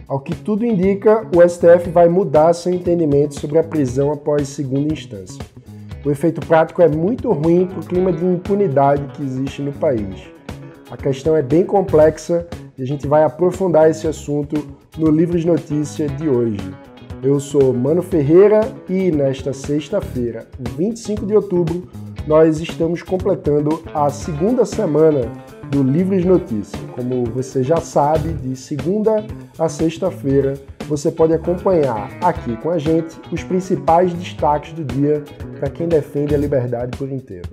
Ao que tudo indica, o STF vai mudar seu entendimento sobre a prisão após segunda instância. O efeito prático é muito ruim para o clima de impunidade que existe no país. A questão é bem complexa e a gente vai aprofundar esse assunto no Livros de Notícia de hoje. Eu sou Mano Ferreira e nesta sexta-feira, 25 de outubro, nós estamos completando a segunda semana do Livros de Notícia. Como você já sabe, de segunda a sexta-feira, você pode acompanhar aqui com a gente os principais destaques do dia para quem defende a liberdade por inteiro.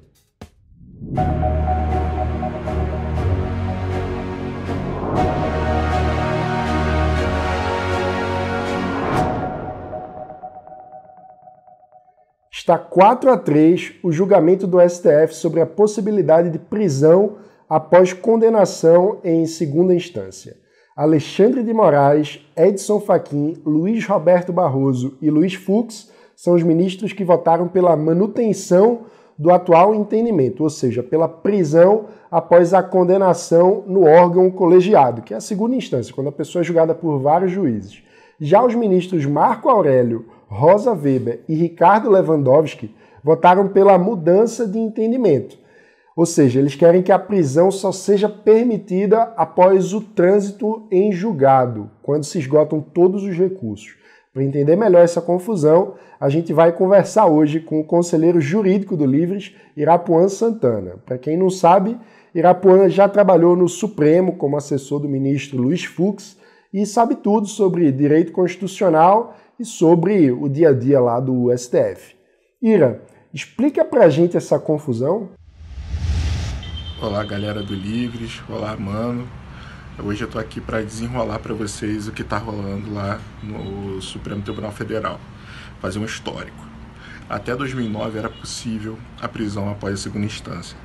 Está 4-3 o julgamento do STF sobre a possibilidade de prisão após condenação em segunda instância. Alexandre de Moraes, Edson Fachin, Luiz Roberto Barroso e Luiz Fux são os ministros que votaram pela manutenção do atual entendimento, ou seja, pela prisão após a condenação no órgão colegiado, que é a segunda instância, quando a pessoa é julgada por vários juízes. Já os ministros Marco Aurélio, Rosa Weber e Ricardo Lewandowski votaram pela mudança de entendimento. Ou seja, eles querem que a prisão só seja permitida após o trânsito em julgado, quando se esgotam todos os recursos. Para entender melhor essa confusão, a gente vai conversar hoje com o conselheiro jurídico do Livres, Irapuan Santana. Para quem não sabe, Irapuan já trabalhou no Supremo como assessor do ministro Luiz Fux e sabe tudo sobre direito constitucional e sobre o dia a dia lá do STF. Ira, explica pra gente essa confusão. Olá, galera do Livres, olá, Mano. Hoje eu tô aqui para desenrolar para vocês o que tá rolando lá no Supremo Tribunal Federal, fazer um histórico. Até 2009 era possível a prisão após a segunda instância.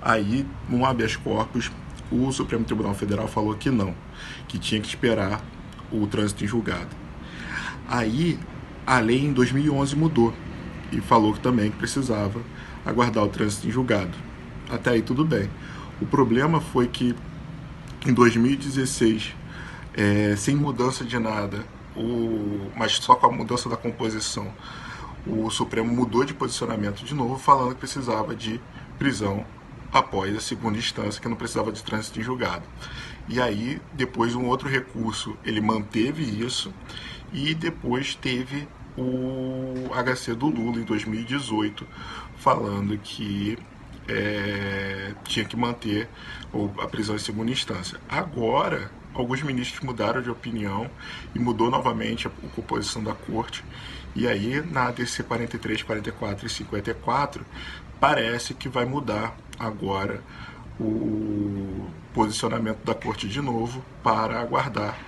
Aí, no habeas corpus, o Supremo Tribunal Federal falou que não, que tinha que esperar o trânsito em julgado. Aí, a lei em 2011 mudou e falou que também precisava aguardar o trânsito em julgado. Até aí tudo bem. O problema foi que em 2016, sem mudança de nada, mas só com a mudança da composição, o Supremo mudou de posicionamento de novo, falando que precisava de prisão após a segunda instância, que não precisava de trânsito em julgado. E aí, depois um outro recurso, ele manteve isso, e depois teve o HC do Lula em 2018, falando que tinha que manter a prisão em segunda instância. Agora, alguns ministros mudaram de opinião e mudou novamente a composição da corte. E aí, na ADC 43, 44 e 54, parece que vai mudar agora o posicionamento da corte de novo para aguardar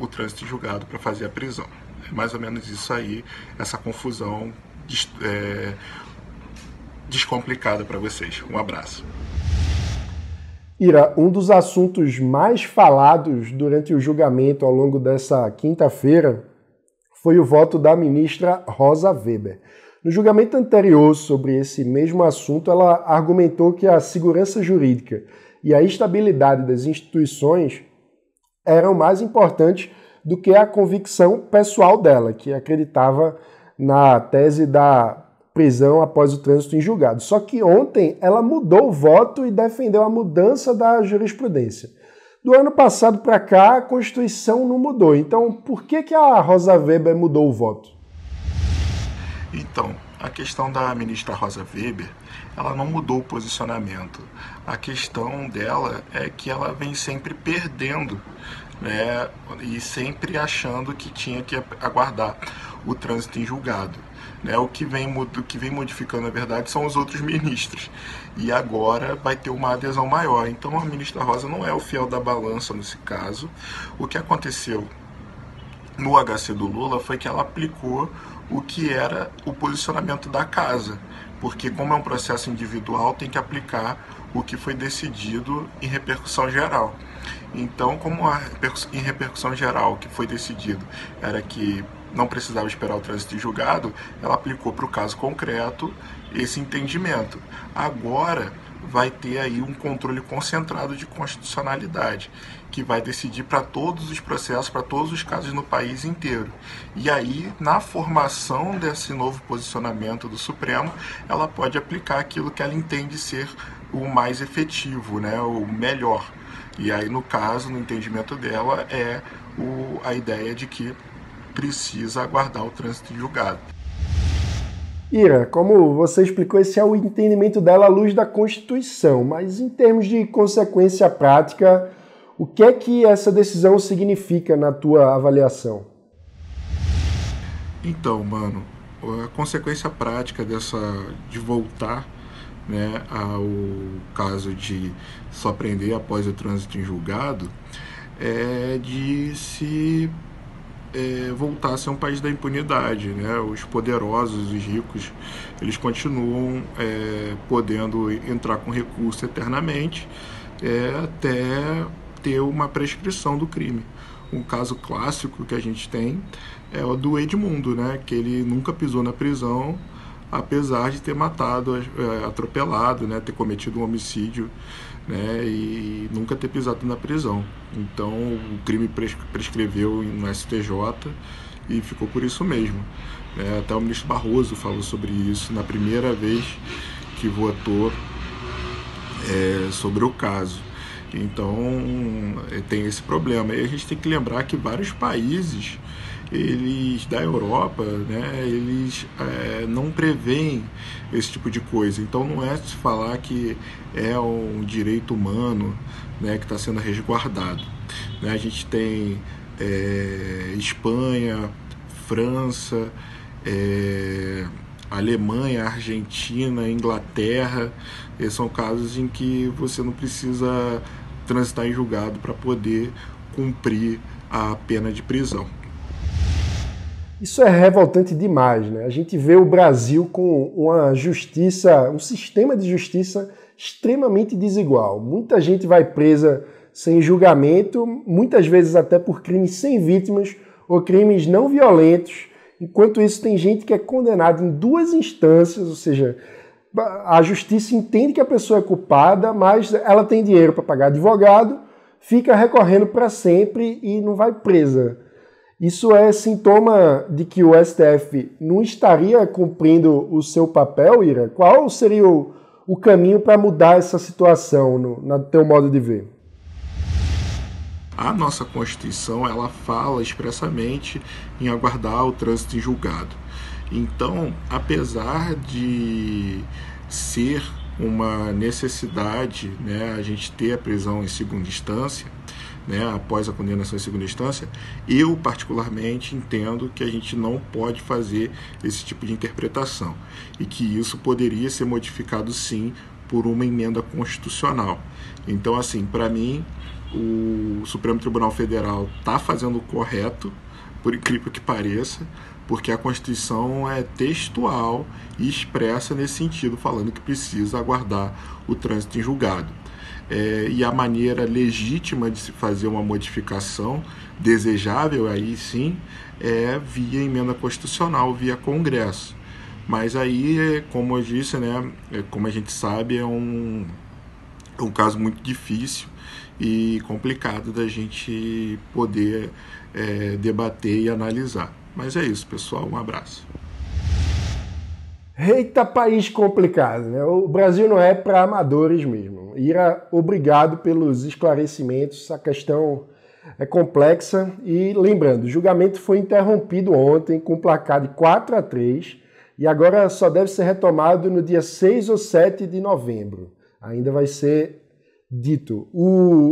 o trânsito em julgado para fazer a prisão. É mais ou menos isso aí, essa confusão descomplicada para vocês. Um abraço. Ira, um dos assuntos mais falados durante o julgamento ao longo dessa quinta-feira foi o voto da ministra Rosa Weber. No julgamento anterior sobre esse mesmo assunto, ela argumentou que a segurança jurídica e a estabilidade das instituições eram mais importantes do que a convicção pessoal dela, que acreditava na tese da prisão após o trânsito em julgado. Só que ontem ela mudou o voto e defendeu a mudança da jurisprudência. Do ano passado para cá, a Constituição não mudou. Então, por que a Rosa Weber mudou o voto? Então, a questão da ministra Rosa Weber, ela não mudou o posicionamento. A questão dela é que ela vem sempre perdendo, né, e sempre achando que tinha que aguardar o trânsito em julgado. Né, o que vem modificando, na verdade, são os outros ministros. E agora vai ter uma adesão maior. Então, a ministra Rosa não é o fiel da balança nesse caso. O que aconteceu no HC do Lula foi que ela aplicou o que era o posicionamento da casa. Porque, como é um processo individual, tem que aplicar o que foi decidido em repercussão geral. Então, como em repercussão geral, o que foi decidido era que não precisava esperar o trânsito de julgado, ela aplicou para o caso concreto esse entendimento. Agora, vai ter aí um controle concentrado de constitucionalidade, que vai decidir para todos os processos, para todos os casos no país inteiro. E aí, na formação desse novo posicionamento do Supremo, ela pode aplicar aquilo que ela entende ser o mais efetivo, né, o melhor. E aí, no caso, no entendimento dela, é a ideia de que precisa aguardar o trânsito em julgado. Ira, como você explicou, esse é o entendimento dela à luz da Constituição, mas em termos de consequência prática, o que é que essa decisão significa na tua avaliação? Então, mano, a consequência prática de voltar, né, ao caso de só prender após o trânsito em julgado é de se voltar a ser um país da impunidade, né? Os poderosos, os ricos, eles continuam podendo entrar com recurso eternamente até ter uma prescrição do crime. Um caso clássico que a gente tem é o do Edmundo, né? Que ele nunca pisou na prisão, apesar de ter matado, atropelado, né? Ter cometido um homicídio, né, e nunca ter pisado na prisão. Então o crime prescreveu no STJ e ficou por isso mesmo. Até o ministro Barroso falou sobre isso na primeira vez que votou sobre o caso. Então tem esse problema. E a gente tem que lembrar que vários países da Europa, né, eles não preveem esse tipo de coisa. Então não é se falar que é um direito humano, né, que está sendo resguardado. Né, a gente tem Espanha, França, Alemanha, Argentina, Inglaterra. Esses são casos em que você não precisa transitar em julgado para poder cumprir a pena de prisão. Isso é revoltante demais, né? A gente vê o Brasil com uma justiça, um sistema de justiça extremamente desigual. Muita gente vai presa sem julgamento, muitas vezes até por crimes sem vítimas ou crimes não violentos. Enquanto isso, tem gente que é condenada em 2 instâncias, ou seja, a justiça entende que a pessoa é culpada, mas ela tem dinheiro para pagar advogado, fica recorrendo para sempre e não vai presa. Isso é sintoma de que o STF não estaria cumprindo o seu papel, Ira? Qual seria o caminho para mudar essa situação, no teu modo de ver? A nossa Constituição, ela fala expressamente em aguardar o trânsito em julgado. Então, apesar de ser uma necessidade, né, a gente ter a prisão em segunda instância, né, após a condenação em segunda instância, eu particularmente entendo que a gente não pode fazer esse tipo de interpretação e que isso poderia ser modificado sim por uma emenda constitucional. Então, assim, para mim, o Supremo Tribunal Federal está fazendo o correto, por incrível que pareça, porque a Constituição é textual e expressa nesse sentido, falando que precisa aguardar o trânsito em julgado. E a maneira legítima de se fazer uma modificação desejável, aí sim, é via emenda constitucional, via Congresso. Mas aí, como eu disse, né, como a gente sabe, é um caso muito difícil e complicado da gente poder debater e analisar. Mas é isso, pessoal. Um abraço. Eita, país complicado, né? O Brasil não é para amadores mesmo. Ira, obrigado pelos esclarecimentos. A questão é complexa. E lembrando, o julgamento foi interrompido ontem com placar de 4-3 e agora só deve ser retomado no dia 6 ou 7 de novembro. Ainda vai ser dito.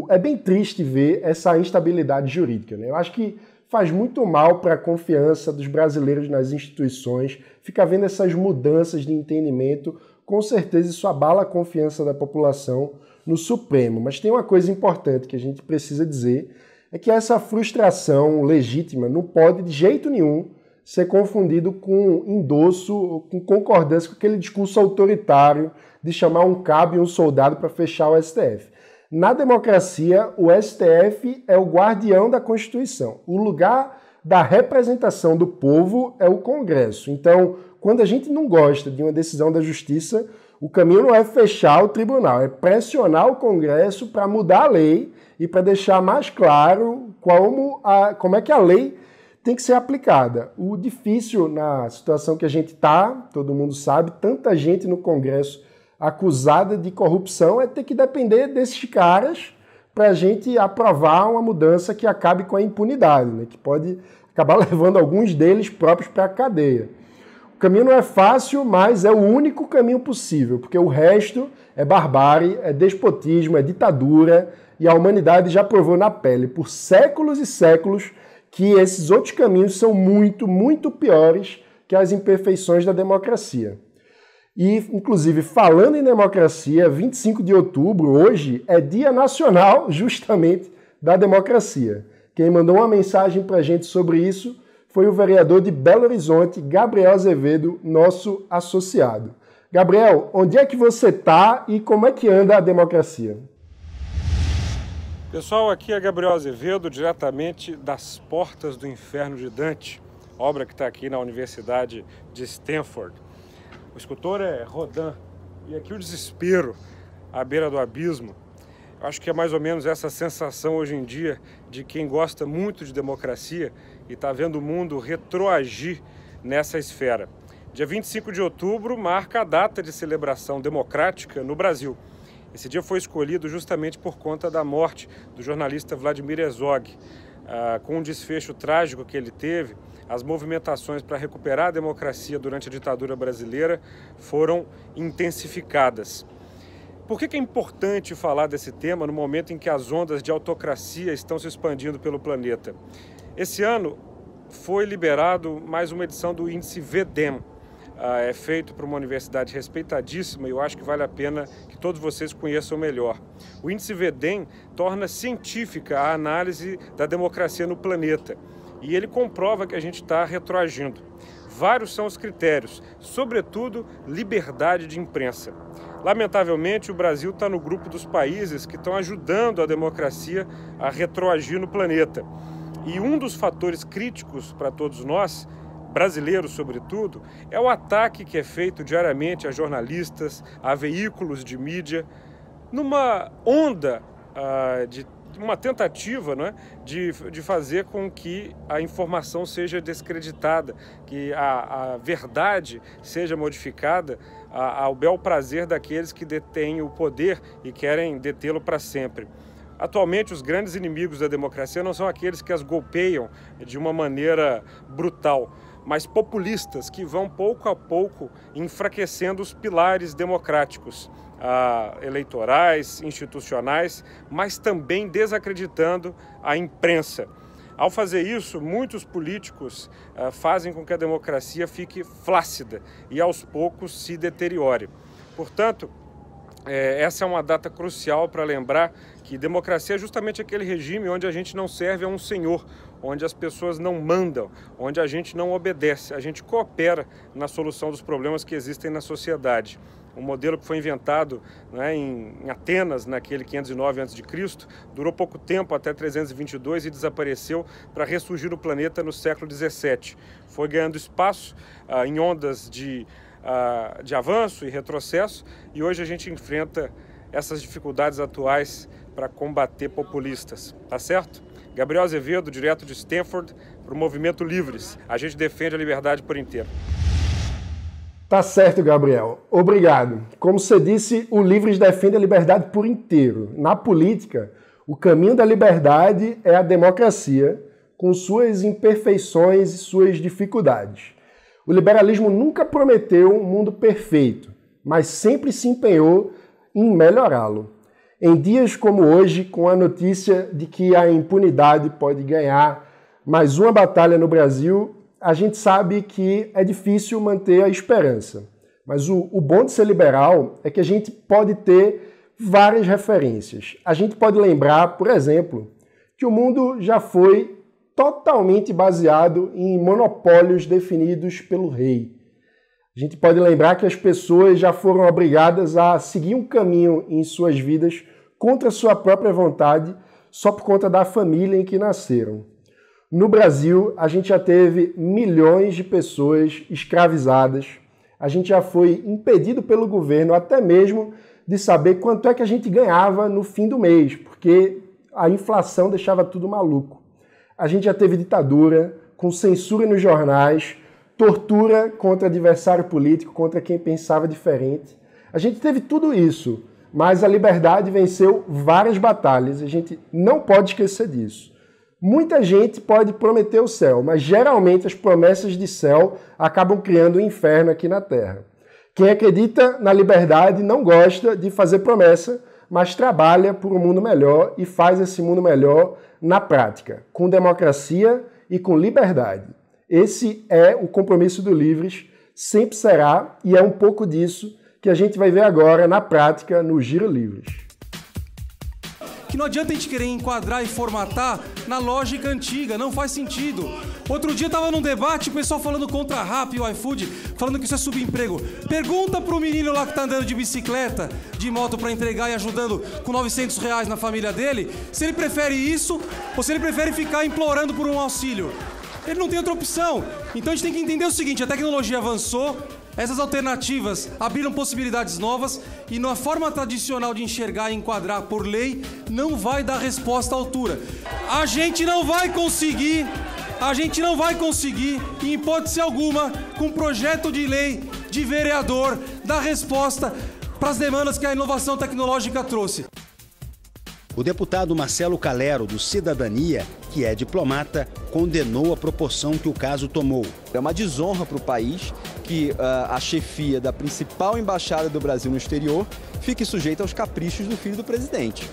É bem triste ver essa instabilidade jurídica, né? Eu acho que faz muito mal para a confiança dos brasileiros nas instituições, ficar vendo essas mudanças de entendimento, com certeza isso abala a confiança da população no Supremo. Mas tem uma coisa importante que a gente precisa dizer, é que essa frustração legítima não pode de jeito nenhum ser confundido com endosso, com concordância com aquele discurso autoritário de chamar um cabo e um soldado para fechar o STF. Na democracia, o STF é o guardião da Constituição. O lugar da representação do povo é o Congresso. Então, quando a gente não gosta de uma decisão da Justiça, O caminho não é fechar o tribunal, é pressionar o Congresso para mudar a lei e para deixar mais claro como é que a lei tem que ser aplicada. O difícil na situação que a gente está, todo mundo sabe, tanta gente no Congresso acusada de corrupção, é ter que depender desses caras para a gente aprovar uma mudança que acabe com a impunidade, né? Que pode acabar levando alguns deles próprios para a cadeia. O caminho não é fácil, mas é o único caminho possível, porque o resto é barbárie, é despotismo, é ditadura, e a humanidade já provou na pele por séculos e séculos que esses outros caminhos são muito, muito piores que as imperfeições da democracia. E, inclusive, falando em democracia, 25 de outubro, hoje, é Dia Nacional, justamente, da democracia. Quem mandou uma mensagem para a gente sobre isso foi o vereador de Belo Horizonte, Gabriel Azevedo, nosso associado. Gabriel, onde é que você está e como é que anda a democracia? Pessoal, aqui é Gabriel Azevedo, diretamente das Portas do Inferno de Dante, obra que está aqui na Universidade de Stanford. O escultor é Rodin, e aqui o desespero à beira do abismo. Eu acho que é mais ou menos essa sensação hoje em dia de quem gosta muito de democracia e está vendo o mundo retroagir nessa esfera. Dia 25 de outubro marca a data de celebração democrática no Brasil. Esse dia foi escolhido justamente por conta da morte do jornalista Vladimir Herzog. Com um desfecho trágico que ele teve, as movimentações para recuperar a democracia durante a ditadura brasileira foram intensificadas. Por que é importante falar desse tema no momento em que as ondas de autocracia estão se expandindo pelo planeta? Esse ano foi liberado mais uma edição do índice V-Dem. É feito por uma universidade respeitadíssima e eu acho que vale a pena que todos vocês conheçam melhor. O índice V-Dem torna científica a análise da democracia no planeta e ele comprova que a gente está retroagindo. Vários são os critérios, sobretudo liberdade de imprensa. Lamentavelmente, o Brasil está no grupo dos países que estão ajudando a democracia a retroagir no planeta. E um dos fatores críticos para todos nós, brasileiros sobretudo, é o ataque que é feito diariamente a jornalistas, a veículos de mídia, numa onda de uma tentativa, não é, de fazer com que a informação seja descreditada, que a verdade seja modificada ao bel prazer daqueles que detêm o poder e querem detê-lo para sempre. Atualmente, os grandes inimigos da democracia não são aqueles que as golpeiam de uma maneira brutal, mas populistas que vão pouco a pouco enfraquecendo os pilares democráticos, eleitorais, institucionais, mas também desacreditando a imprensa. Ao fazer isso, muitos políticos fazem com que a democracia fique flácida e aos poucos se deteriore. Portanto, essa é uma data crucial para lembrar que democracia é justamente aquele regime onde a gente não serve a um senhor, onde as pessoas não mandam, onde a gente não obedece, a gente coopera na solução dos problemas que existem na sociedade. Um modelo que foi inventado, né, em Atenas, naquele 509 a.C., durou pouco tempo, até 322, e desapareceu para ressurgir no planeta no século XVII. Foi ganhando espaço em ondas de avanço e retrocesso, e hoje a gente enfrenta essas dificuldades atuais para combater populistas, tá certo? Gabriel Azevedo, direto de Stanford, para o Movimento Livres. A gente defende a liberdade por inteiro. Tá certo, Gabriel. Obrigado. Como você disse, o Livres defende a liberdade por inteiro. Na política, o caminho da liberdade é a democracia, com suas imperfeições e suas dificuldades. O liberalismo nunca prometeu um mundo perfeito, mas sempre se empenhou em melhorá-lo. Em dias como hoje, com a notícia de que a impunidade pode ganhar mais uma batalha no Brasil, a gente sabe que é difícil manter a esperança. Mas o bom de ser liberal é que a gente pode ter várias referências. A gente pode lembrar, por exemplo, que o mundo já foi totalmente baseado em monopólios definidos pelo rei. A gente pode lembrar que as pessoas já foram obrigadas a seguir um caminho em suas vidas contra sua própria vontade, só por conta da família em que nasceram. No Brasil, a gente já teve milhões de pessoas escravizadas, a gente já foi impedido pelo governo até mesmo de saber quanto é que a gente ganhava no fim do mês, porque a inflação deixava tudo maluco. A gente já teve ditadura, com censura nos jornais, tortura contra adversário político, contra quem pensava diferente. A gente teve tudo isso, mas a liberdade venceu várias batalhas, a gente não pode esquecer disso. Muita gente pode prometer o céu, mas geralmente as promessas de céu acabam criando um inferno aqui na Terra. Quem acredita na liberdade não gosta de fazer promessa, mas trabalha por um mundo melhor e faz esse mundo melhor na prática, com democracia e com liberdade. Esse é o compromisso do Livres, sempre será, e é um pouco disso que a gente vai ver agora na prática no Giro Livres. Que não adianta a gente querer enquadrar e formatar na lógica antiga, não faz sentido. Outro dia eu tava num debate, o pessoal falando contra a Rappi e o iFood, falando que isso é subemprego. Pergunta pro menino lá que tá andando de bicicleta, de moto pra entregar e ajudando com R$900 na família dele, se ele prefere isso ou se ele prefere ficar implorando por um auxílio. Ele não tem outra opção. Então a gente tem que entender o seguinte, a tecnologia avançou, essas alternativas abriram possibilidades novas e na forma tradicional de enxergar e enquadrar por lei não vai dar resposta à altura. A gente não vai conseguir, em hipótese alguma, com projeto de lei de vereador, dar resposta para as demandas que a inovação tecnológica trouxe. O deputado Marcelo Calero, do Cidadania, que é diplomata, condenou a proporção que o caso tomou. É uma desonra para o país que a chefia da principal embaixada do Brasil no exterior fique sujeita aos caprichos do filho do presidente.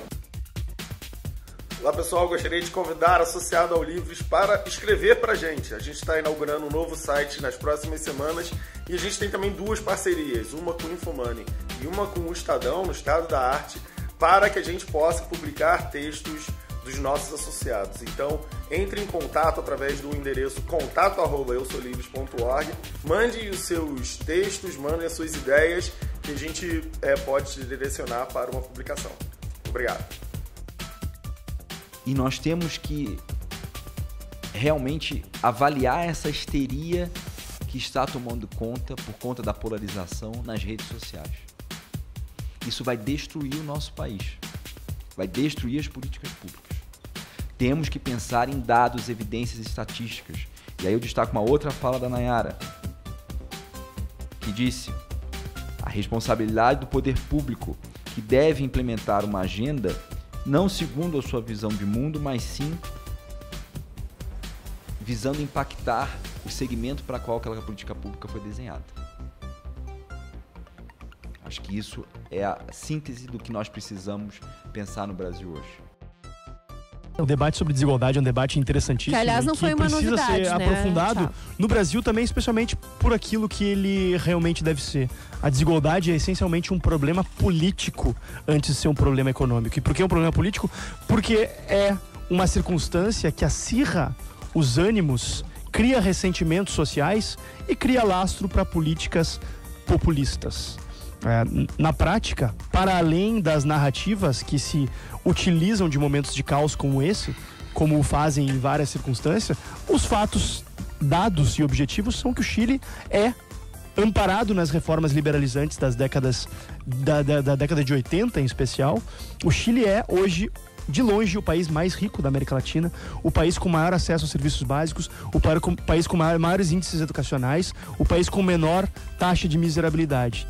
Olá pessoal, gostaria de convidar associado ao Livres para escrever para a gente. A gente está inaugurando um novo site nas próximas semanas e a gente tem também duas parcerias, uma com o Infomoney e uma com o Estadão, no Estado da Arte, para que a gente possa publicar textos dos nossos associados. Então, entre em contato através do endereço contato@eusolivres.org, mande os seus textos, mande as suas ideias, que a gente pode te direcionar para uma publicação. Obrigado. E nós temos que realmente avaliar essa histeria que está tomando conta por conta da polarização nas redes sociais. Isso vai destruir o nosso país, vai destruir as políticas públicas. Temos que pensar em dados, evidências e estatísticas. E aí eu destaco uma outra fala da Nayara, que disse: a responsabilidade do poder público, que deve implementar uma agenda não segundo a sua visão de mundo, mas sim visando impactar o segmento para qual aquela política pública foi desenhada. Acho que isso é a síntese do que nós precisamos pensar no Brasil hoje. O debate sobre desigualdade é um debate interessantíssimo. Que, aliás, não foi uma novidade, precisa ser aprofundado no Brasil também, especialmente por aquilo que ele realmente deve ser. A desigualdade é essencialmente um problema político antes de ser um problema econômico. E por que é um problema político? Porque é uma circunstância que acirra os ânimos, cria ressentimentos sociais e cria lastro para políticas populistas. Na prática, para além das narrativas que se utilizam de momentos de caos como esse, como o fazem em várias circunstâncias, os fatos dados e objetivos são que o Chile é amparado nas reformas liberalizantes das décadas da década de 80 em especial. O Chile é hoje, de longe, o país mais rico da América Latina, o país com maior acesso aos serviços básicos, o país com maiores índices educacionais, o país com menor taxa de miserabilidade.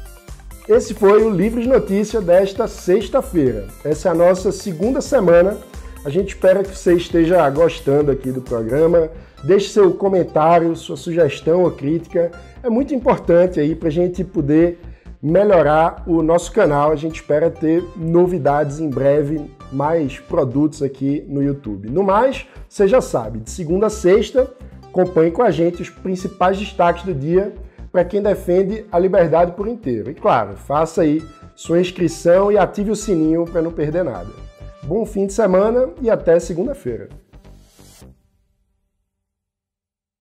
Esse foi o Livres Notícia desta sexta-feira. Essa é a nossa segunda semana. A gente espera que você esteja gostando aqui do programa. Deixe seu comentário, sua sugestão ou crítica. É muito importante aí para a gente poder melhorar o nosso canal. A gente espera ter novidades em breve, mais produtos aqui no YouTube. No mais, você já sabe, de segunda a sexta, acompanhe com a gente os principais destaques do dia para quem defende a liberdade por inteiro. E claro, faça aí sua inscrição e ative o sininho para não perder nada. Bom fim de semana e até segunda-feira.